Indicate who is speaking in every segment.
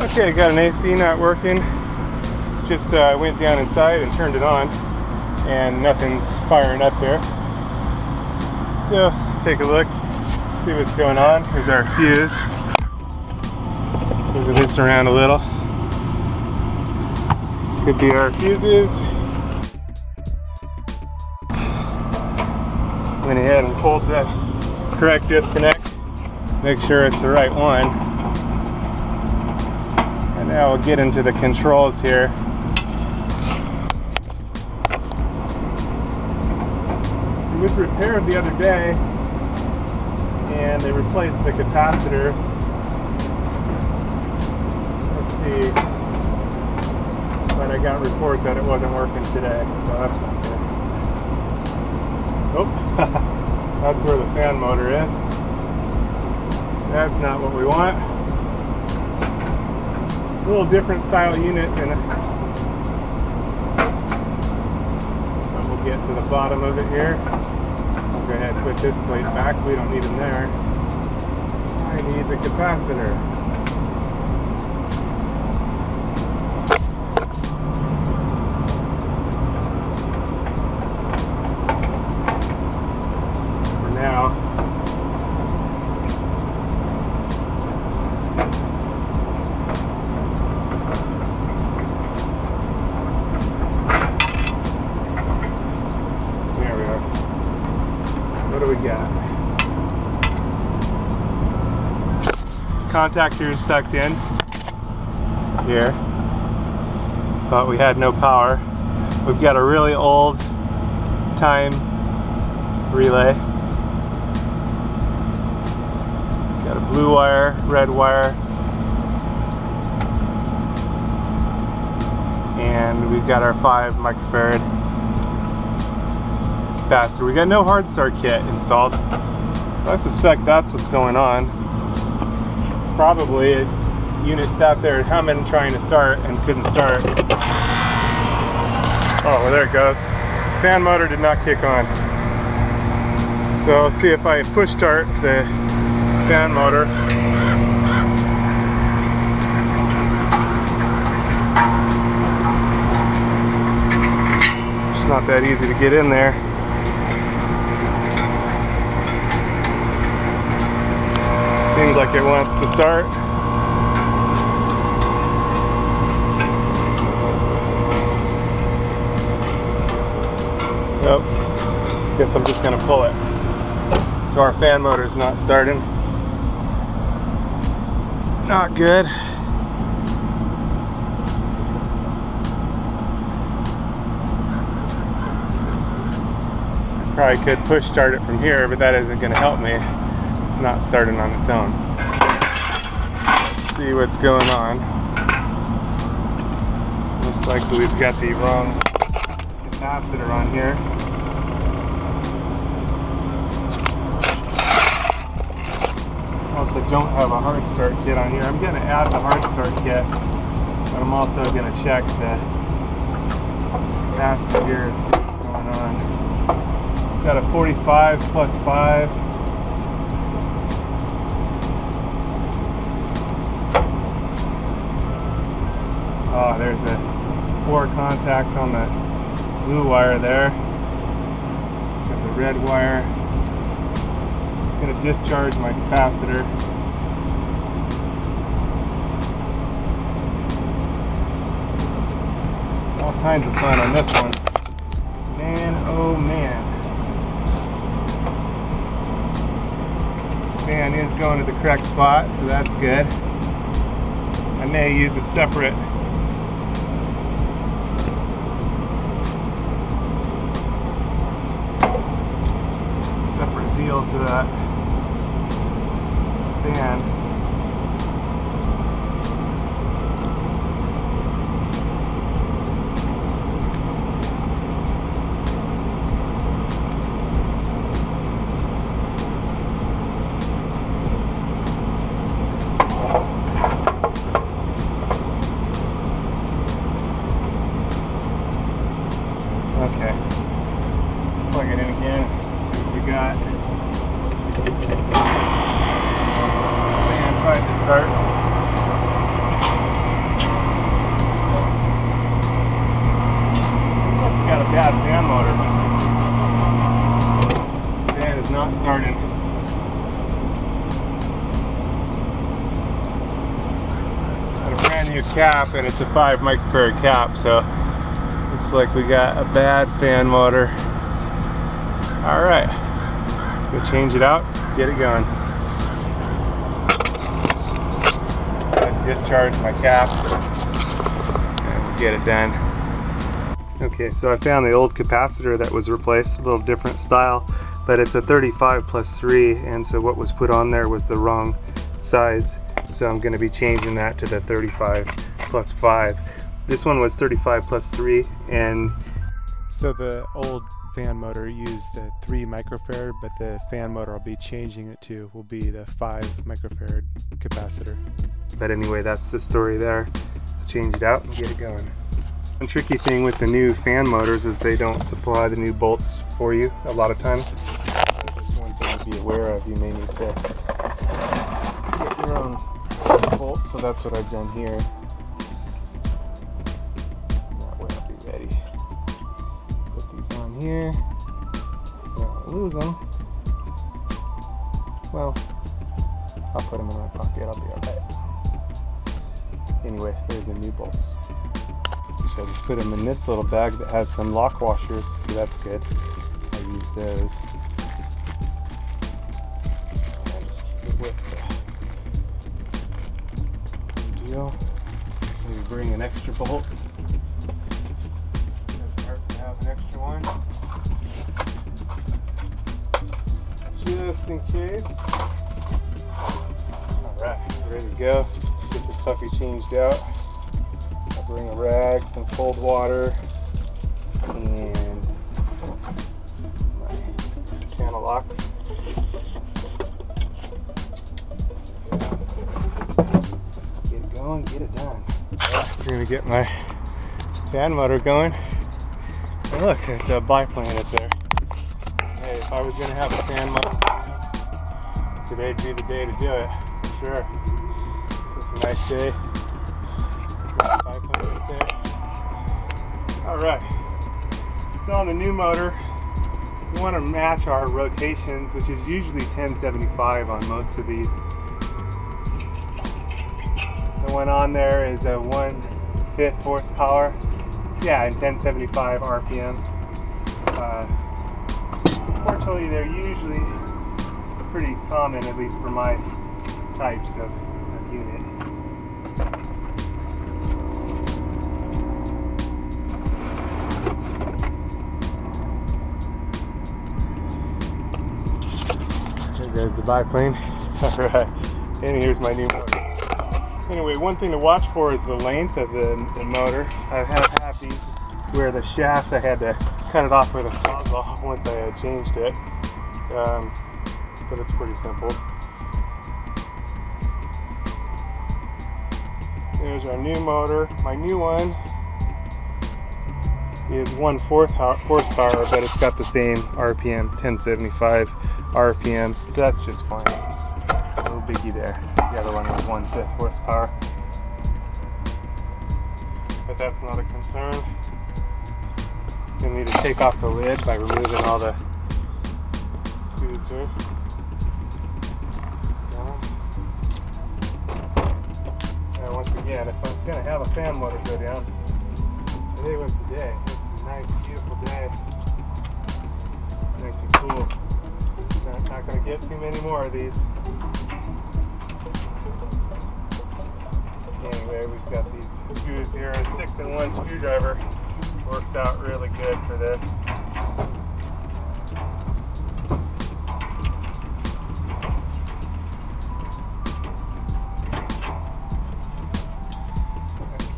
Speaker 1: Okay, got an AC not working. Just went down inside and turned it on, and nothing's firing up here. So take a look, see what's going on. Here's our fuse. Move this around a little. Could be our fuses. Went ahead and pulled the correct disconnect. Make sure it's the right one. And now we'll get into the controls here. It was repaired the other day, and they replaced the capacitors. Let's see, but I got a report that it wasn't working today, so that's not good. Oh, that's where the fan motor is. That's not what we want. A little different style unit, and we'll get to the bottom of it here. I'll go ahead and put this plate back. We don't need them there. I need the capacitor. For now. What do we got? Contactors sucked in here, but we had no power. We've got a really old time relay. Got a blue wire, red wire, and we've got our 5 microfarad capacitor. We got no hard start kit installed, so I suspect that's what's going on. Probably a unit sat there humming, trying to start, and couldn't start. Oh, well, there it goes. Fan motor did not kick on. So see if I push start the fan motor. It's not that easy to get in there. Seems like it wants to start. Nope. Guess I'm just gonna pull it. So our fan motor's not starting. Not good. Probably could push start it from here, but that isn't gonna help me. It's not starting on its own. Let's see what's going on. Looks like we've got the wrong capacitor on here. Also don't have a hard start kit on here. I'm going to add the hard start kit, but I'm also going to check the capacitor here and see what's going on. Got a 45 plus 5. Oh, there's a poor contact on the blue wire there. Got the red wire. I'm going to discharge my capacitor. All kinds of fun on this one. Man, oh man. Fan is going to the correct spot, so that's good. I may use a separate deal to that fan. Okay, plug it in again, see what we got. new cap, and it's a 5 microfarad cap, so looks like we got a bad fan motor. All right, go change it out, get it going. Discharge my cap and we'll get it done. Okay, so I found the old capacitor that was replaced, a little different style, but it's a 35+3, and so what was put on there was the wrong size. So I'm going to be changing that to the 35+5. This one was 35+3, and so the old fan motor used the 3 microfarad, but the fan motor I'll be changing it to will be the 5 microfarad capacitor. But anyway, that's the story there. Change it out and get it going. One tricky thing with the new fan motors is they don't supply the new bolts for you a lot of times. There's one thing to be aware of. You may need to get your own bolts, so that's what I've done here. That way I'll be ready. Put these on here so I don't lose them. Well, I'll put them in my pocket, I'll be alright. Anyway, there's the new bolts. So I just put them in this little bag that has some lock washers, so that's good. I use those. And just keep it with the deal. Maybe bring an extra bolt. Have an extra one. Just in case. Alright, ready to go. Get this puppy changed out. I'll bring a rag, some cold water, and my channel locks. Get it going, get it done. We're gonna get my fan motor going. And look, there's a biplane up there. Hey, if I was gonna have a fan motor, today'd be the day to do it, for sure. It's a nice day. Alright, so on the new motor, we want to match our rotations, which is usually 1075 on most of these. The one on there is a 1/5 horsepower, yeah, and 1075 RPM. Fortunately, they're usually pretty common, at least for my types of unit. There's the biplane. Alright, and here's my new motor. Anyway, one thing to watch for is the length of the motor. I have had these where the shaft, I had to cut it off with a sawzall once I had changed it. But it's pretty simple. There's our new motor. My new one is 1/4 horsepower, but it's got the same RPM, 1075 RPM, so that's just fine. No biggie there. The other one was 1/5 horsepower, but that's not a concern. You'll need to take off the lid by removing all the screws here. And once again, if I'm going to have a fan motor go down, today was the day. It's a nice, beautiful day. Nice and cool. Not going to get too many more of these. Anyway, we've got these screws here. A 6-in-1 screwdriver works out really good for this.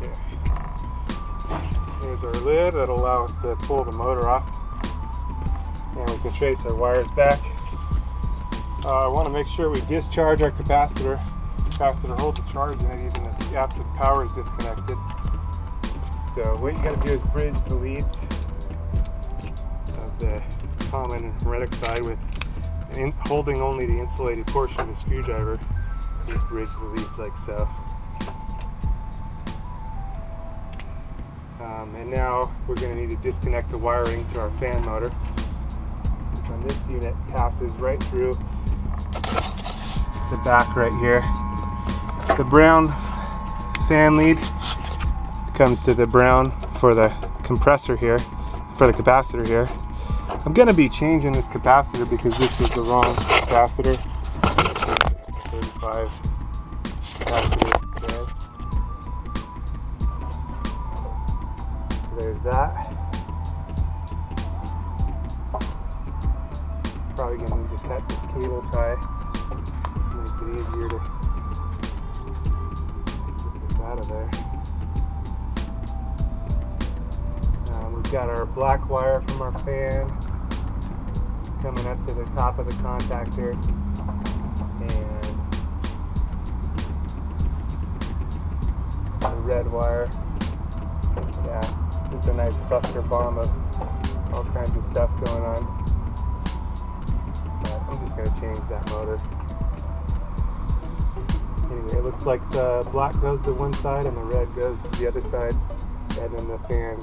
Speaker 1: Okay. Here's our lid that'll allow us to pull the motor off. And we can trace our wires back. I want to make sure we discharge our capacitor. The capacitor holds the charge in it even after the power is disconnected. So what you got to do is bridge the leads of the common and hermetic side with holding only the insulated portion of the screwdriver. Just bridge the leads like so. And now we're going to need to disconnect the wiring to our fan motor. And this unit passes right through the back right here. The brown fan lead comes to the brown for the compressor here, for the capacitor here. I'm gonna be changing this capacitor because this was the wrong capacitor. 35 capacitor instead. So there's that. Probably gonna need to cut this cable tie to make it easier to get this out of there. We've got our black wire from our fan coming up to the top of the contactor, and the red wire. Yeah, just a nice cluster bomb of all kinds of stuff going on. But I'm just going to change that motor. Anyway, it looks like the black goes to one side and the red goes to the other side, and then the fan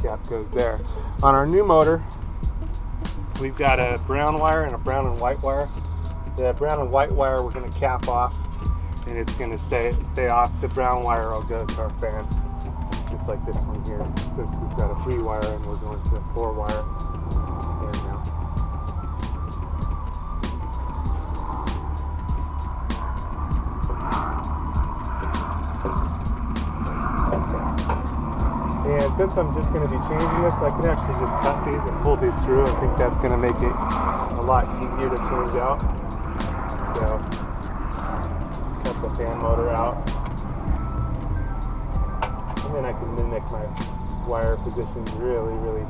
Speaker 1: cap goes there. On our new motor, we've got a brown wire and a brown and white wire. The brown and white wire we're going to cap off, and it's going to stay off. The brown wire will go to our fan, just like this one here. Since we've got a 3 wire and we're going to a 4 wire fan now. And since I'm just going to be changing this, I can actually just cut these and pull these through. I think that's going to make it a lot easier to change out. So, cut the fan motor out. And then I can mimic my wire positions really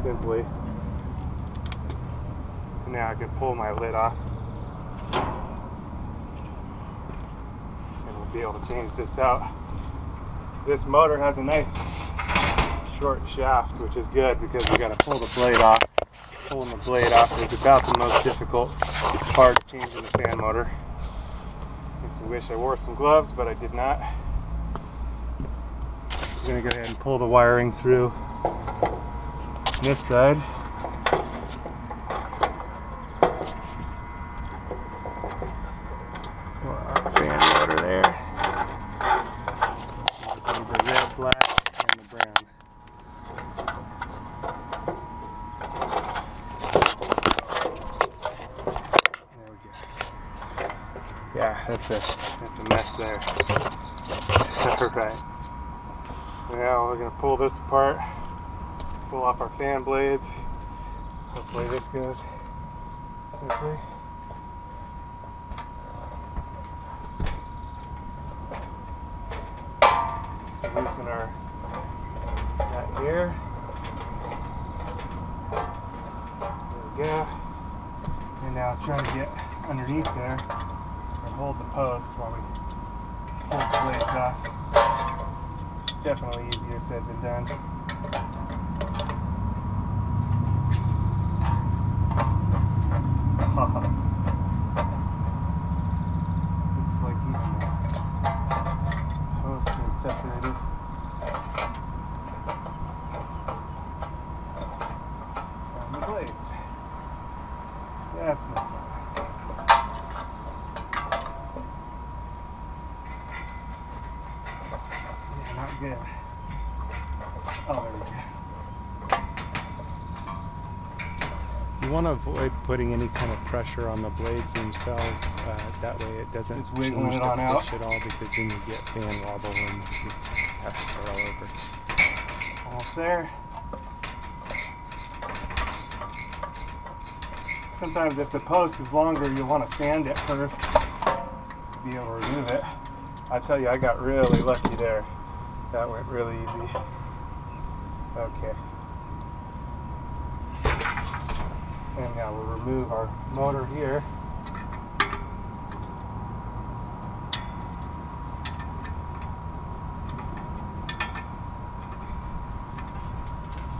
Speaker 1: simply. And now I can pull my lid off. And we'll be able to change this out. This motor has a nice short shaft, which is good because we got to pull the blade off. Pulling the blade off is about the most difficult part of changing the fan motor. Makes me wish I wore some gloves, but I did not. I'm going to go ahead and pull the wiring through this side. Pull our fan motor there. The red, black, and the brown. There we go. Yeah, that's a mess there. Alright. Now we're going to pull this apart, pull off our fan blades. Hopefully this goes simply. Loosen our nut here. There we go. And now try to get underneath there and hold the post while we pull the blades off. Definitely easier said than done. It's like even the post is separated. And the blades. That's not fun. Yeah, not good. Oh, there we go.
Speaker 2: You want to avoid putting any kind of pressure on the blades themselves. That way it doesn't change the pitch at all, because then you get fan wobble and you have to start all over.
Speaker 1: Almost there. Sometimes if the post is longer, you want to sand it first to be able to remove it. I tell you, I got really lucky there. That went really easy. Okay. And now we'll remove our motor here.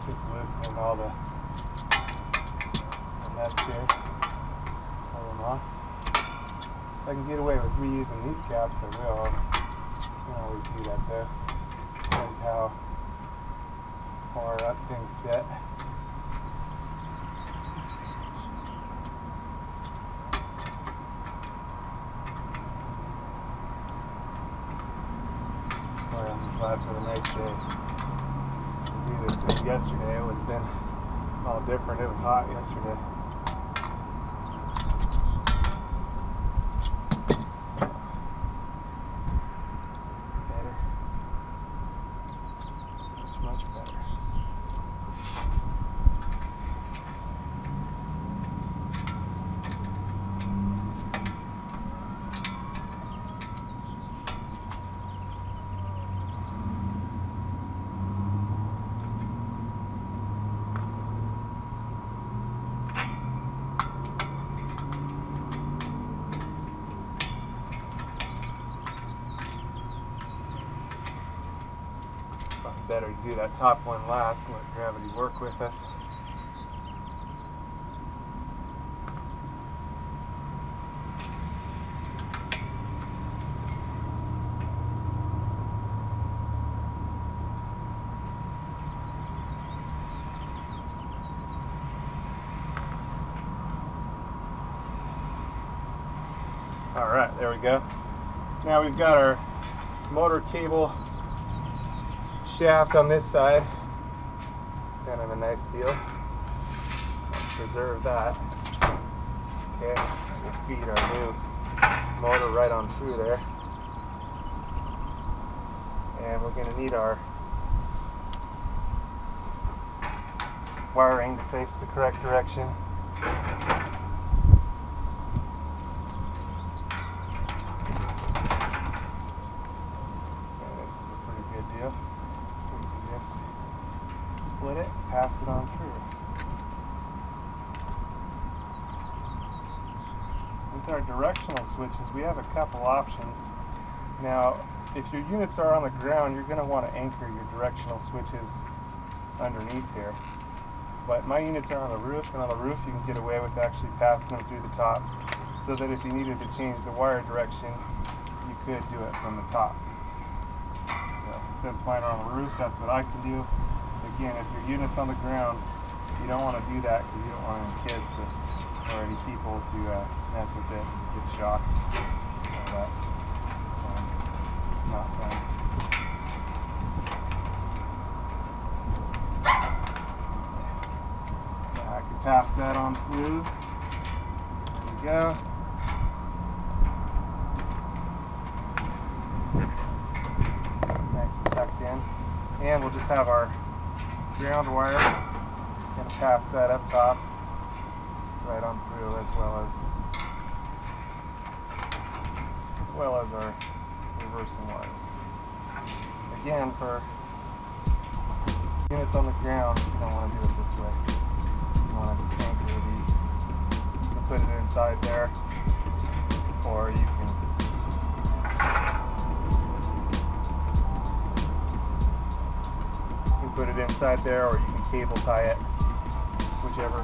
Speaker 1: Just loosening all the nuts here. Pull them off. If I can get away with reusing these caps, I will. I can always do that though. Depends how far up things set. Or I'm glad for the nice day to do this. And yesterday it would have been all different. It was hot yesterday. Better. Much better. Better to do that top one last and let gravity work with us. Alright, there we go. Now we've got our motor cable shaft on this side. Kind of a nice deal. Let's preserve that. Okay, we'll feed our new motor right on through there. And we're going to need our wiring to face the correct direction. And this is a pretty good deal. Split it, pass it on through. With our directional switches, we have a couple options. Now, if your units are on the ground, you're going to want to anchor your directional switches underneath here. But my units are on the roof, and on the roof you can get away with actually passing them through the top, so that if you needed to change the wire direction, you could do it from the top. So, since mine are on the roof, that's what I can do. Again, if your unit's on the ground, you don't want to do that because you don't want any kids or any people to mess with it and get shocked. So that's not fun. Now I can pass that on through. There we go. Nice and tucked in. And we'll just have our ground wire, going to pass that up top, right on through, as well as our reversing wires. Again, for units on the ground, you don't want to do it this way. You want to just anchor these. You can put it inside there, or you can put it inside there, or you can cable tie it, whichever